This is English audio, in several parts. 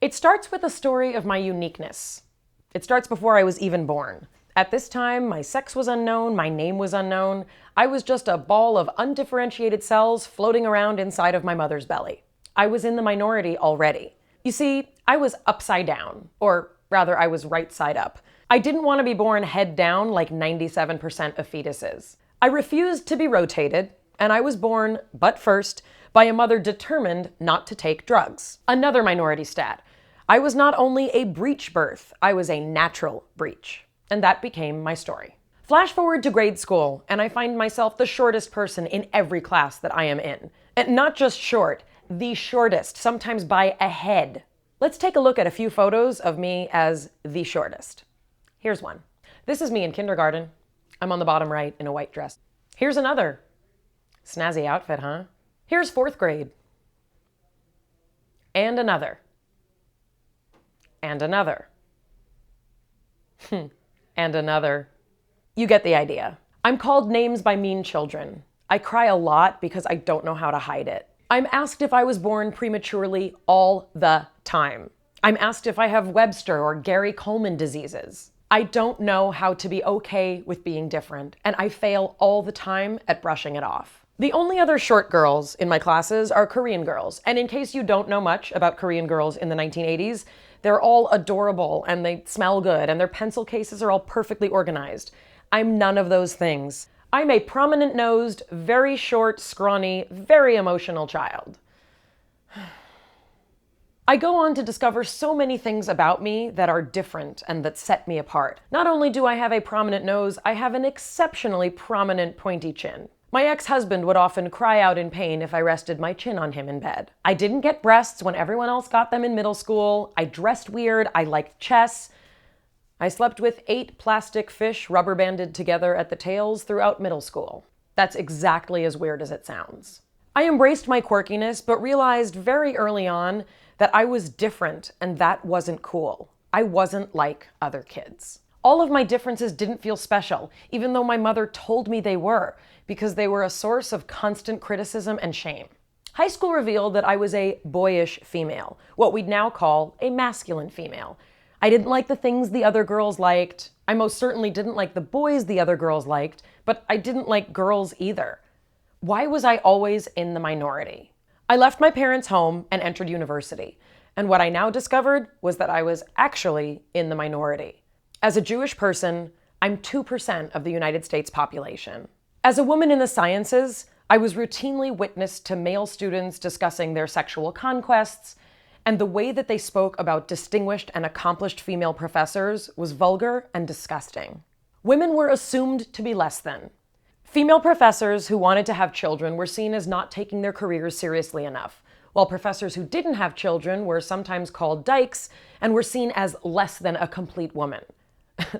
It starts with a story of my uniqueness. It starts before I was even born. At this time, my sex was unknown, my name was unknown. I was just a ball of undifferentiated cells floating around inside of my mother's belly. I was in the minority already. You see, I was upside down, or rather, I was right side up. I didn't want to be born head down like 97% of fetuses. I refused to be rotated, and I was born, butt first, by a mother determined not to take drugs. Another minority stat. I was not only a breech birth, I was a natural breech. And that became my story. Flash forward to grade school, and I find myself the shortest person in every class that I am in. And not just short, the shortest, sometimes by a head. Let's take a look at a few photos of me as the shortest. Here's one. This is me in kindergarten. I'm on the bottom right in a white dress. Here's another. Snazzy outfit, huh? Here's 4th grade. And another. And another. And another. You get the idea. I'm called names by mean children. I cry a lot because I don't know how to hide it. I'm asked if I was born prematurely all the time. I'm asked if I have Webster or Gary Coleman diseases. I don't know how to be okay with being different, and I fail all the time at brushing it off. The only other short girls in my classes are Korean girls, and in case you don't know much about Korean girls in the 1980s, they're all adorable and they smell good and their pencil cases are all perfectly organized. I'm none of those things. I'm a prominent-nosed, very short, scrawny, very emotional child. I go on to discover so many things about me that are different and that set me apart. Not only do I have a prominent nose, I have an exceptionally prominent pointy chin. My ex-husband would often cry out in pain if I rested my chin on him in bed. I didn't get breasts when everyone else got them in middle school. I dressed weird. I liked chess. I slept with 8 plastic fish rubber banded together at the tails throughout middle school. That's exactly as weird as it sounds. I embraced my quirkiness, but realized very early on that I was different and that wasn't cool. I wasn't like other kids. All of my differences didn't feel special, even though my mother told me they were, because they were a source of constant criticism and shame. High school revealed that I was a boyish female, what we'd now call a masculine female. I didn't like the things the other girls liked. I most certainly didn't like the boys the other girls liked, but I didn't like girls either. Why was I always in the minority? I left my parents' home and entered university, and what I now discovered was that I was actually in the minority. As a Jewish person, I'm 2% of the United States population. As a woman in the sciences, I was routinely witness to male students discussing their sexual conquests, and the way that they spoke about distinguished and accomplished female professors was vulgar and disgusting. Women were assumed to be less than. Female professors who wanted to have children were seen as not taking their careers seriously enough, while professors who didn't have children were sometimes called dykes and were seen as less than a complete woman.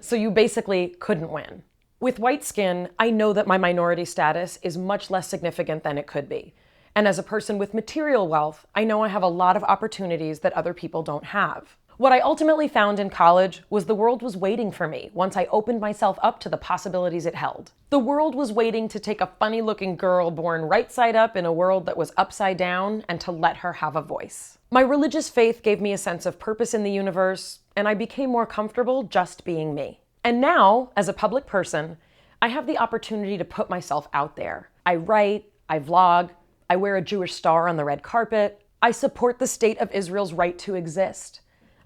So you basically couldn't win. With white skin, I know that my minority status is much less significant than it could be. And as a person with material wealth, I know I have a lot of opportunities that other people don't have. What I ultimately found in college was the world was waiting for me once I opened myself up to the possibilities it held. The world was waiting to take a funny-looking girl born right side up in a world that was upside down and to let her have a voice. My religious faith gave me a sense of purpose in the universe, and I became more comfortable just being me. And now, as a public person, I have the opportunity to put myself out there. I write, I vlog, I wear a Jewish star on the red carpet. I support the state of Israel's right to exist.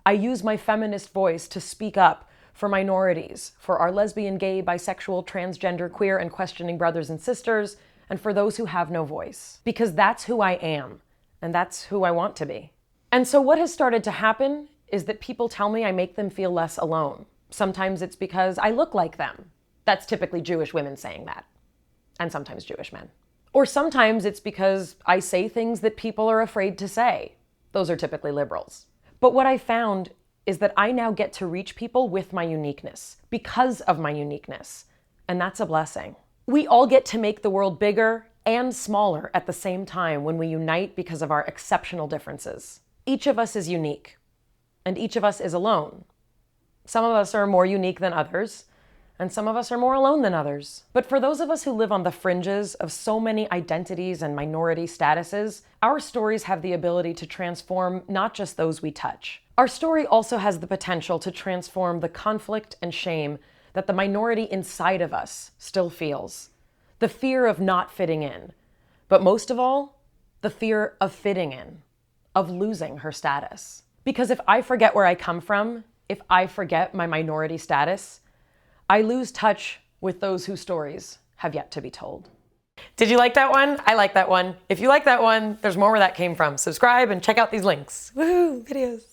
I use my feminist voice to speak up for minorities, for our lesbian, gay, bisexual, transgender, queer, and questioning brothers and sisters, and for those who have no voice. Because that's who I am, and that's who I want to be. And so what has started to happen is that people tell me I make them feel less alone. Sometimes it's because I look like them. That's typically Jewish women saying that, and sometimes Jewish men. Or sometimes it's because I say things that people are afraid to say. Those are typically liberals. But what I found is that I now get to reach people with my uniqueness, because of my uniqueness, and that's a blessing. We all get to make the world bigger and smaller at the same time when we unite because of our exceptional differences. Each of us is unique, and each of us is alone. Some of us are more unique than others, and some of us are more alone than others. But for those of us who live on the fringes of so many identities and minority statuses, our stories have the ability to transform not just those we touch. Our story also has the potential to transform the conflict and shame that the minority inside of us still feels. The fear of not fitting in, but most of all, the fear of fitting in, of losing her status. Because if I forget where I come from, if I forget my minority status, I lose touch with those whose stories have yet to be told. Did you like that one? I like that one. If you like that one, there's more where that came from. Subscribe and check out these links. Woohoo, videos.